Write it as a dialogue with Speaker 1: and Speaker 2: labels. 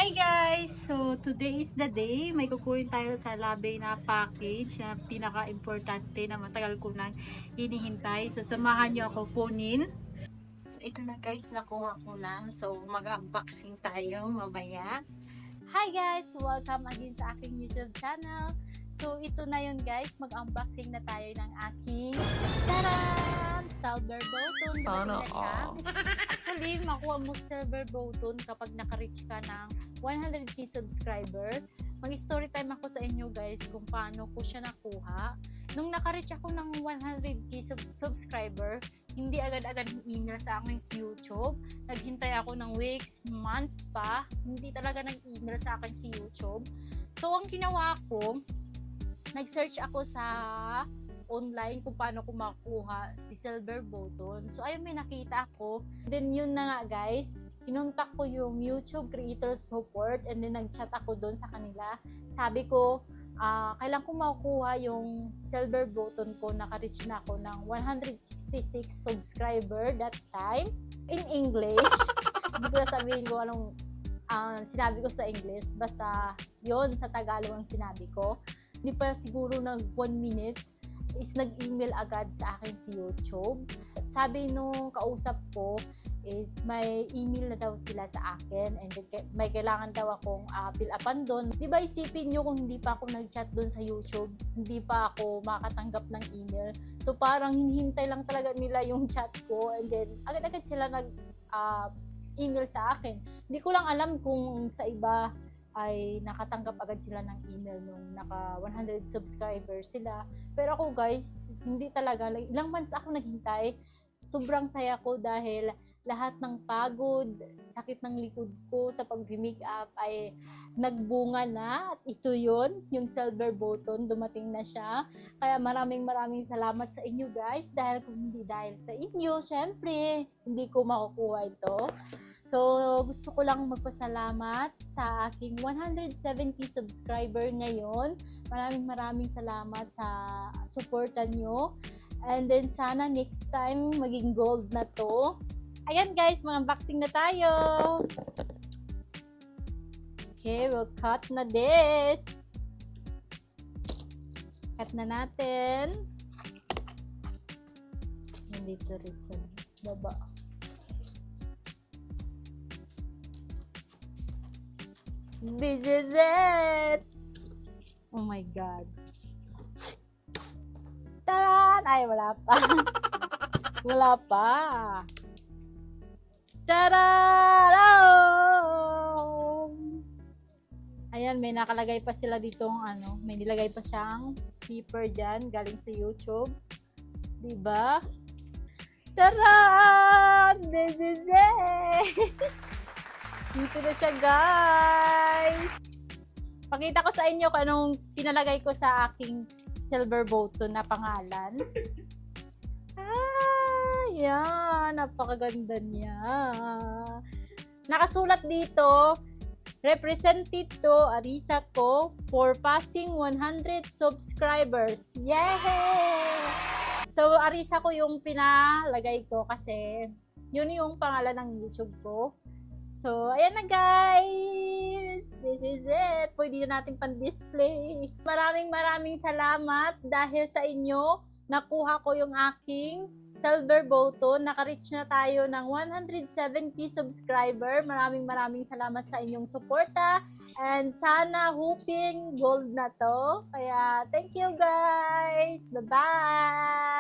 Speaker 1: Hi guys! So today is the day. May kukunin tayo sa labay na package na pinaka-importante na matagal ko nang hinihintay. So samahan nyo ako kunin. So ito na guys, nakuha ko na. So mag-unboxing tayo mamaya. Hi guys! Welcome again sa aking YouTube channel. So ito na yun guys, mag-unboxing na tayo ng aking taran! Silver button. Dumating na siya. Actually, makuha mo silver button kapag naka-reach ka ng 100k subscriber. Mag-story time ako sa inyo guys kung paano ko siya nakuha. Nung naka-reach ako ng 100k subscriber, hindi agad-agad yung email sa akin sa YouTube. Naghintay ako ng weeks, months pa. Hindi talaga nag-email sa akin si YouTube. So, ang ginawa ko, nag-search ako sa online kung paano ko makuha si silver button. So, ayun, may nakita ako. Then, yun na nga guys, kinontak ko yung YouTube Creator Support and then nag-chat ako doon sa kanila. Sabi ko, kailan ko makukuha yung silver button ko, naka-reach na ako ng 166 subscriber that time in English. Hindi ko na sabihin ko anong sinabi ko sa English, basta yon sa Tagalog ang sinabi ko. Hindi pa siguro nag 1 minutes is nag-email agad sa akin si YouTube. Sabi nung kausap ko is may email na daw sila sa akin and may kailangan daw akong fill upan doon. Di ba isipin nyo kung hindi pa ako nag-chat doon sa YouTube, hindi pa ako makatanggap ng email. So parang hinihintay lang talaga nila yung chat ko and then agad-agad sila email sa akin. Hindi ko lang alam kung sa iba ay nakatanggap agad sila ng email nung naka 100 subscribers sila. Pero ako guys, hindi talaga. Ilang months ako naghintay. Sobrang saya ko dahil lahat ng pagod, sakit ng likod ko sa pag-make up ay nagbunga na. At ito yun, yung silver button, dumating na siya. Kaya maraming salamat sa inyo guys. Dahil kung hindi dahil sa inyo, syempre, hindi ko makukuha ito. So, gusto ko lang magpasalamat sa aking 170 subscriber ngayon. Maraming salamat sa suporta nyo. And then, sana next time, maging gold na to. Ayan guys, mga unboxing na tayo. Okay, we'll cut na this. Cut na natin. Nandito rin sa baba. This is it! Oh my God. Taran! Ay, wala pa. Wala pa. Taran! Oh! Ayan, may nakalagay pa sila dito may nilagay pa siyang paper dyan, galing sa YouTube. Diba? Taran! This is it! Dito na siya guys. Pakita ko sa inyo kung anong pinalagay ko sa aking silver button na pangalan. Yan. Napakaganda niya. Nakasulat dito, represented to Arisa ko for passing 100 subscribers. Yay! So, Arisa ko yung pinalagay ko kasi yun yung pangalan ng YouTube ko. So, ayan na guys! This is it! Pwede na natin pan-display. Maraming salamat dahil sa inyo, nakuha ko yung aking silver button. Naka-reach na tayo ng 170 subscriber. Maraming salamat sa inyong suporta. And sana hoping gold na to. Kaya, thank you guys! Bye-bye!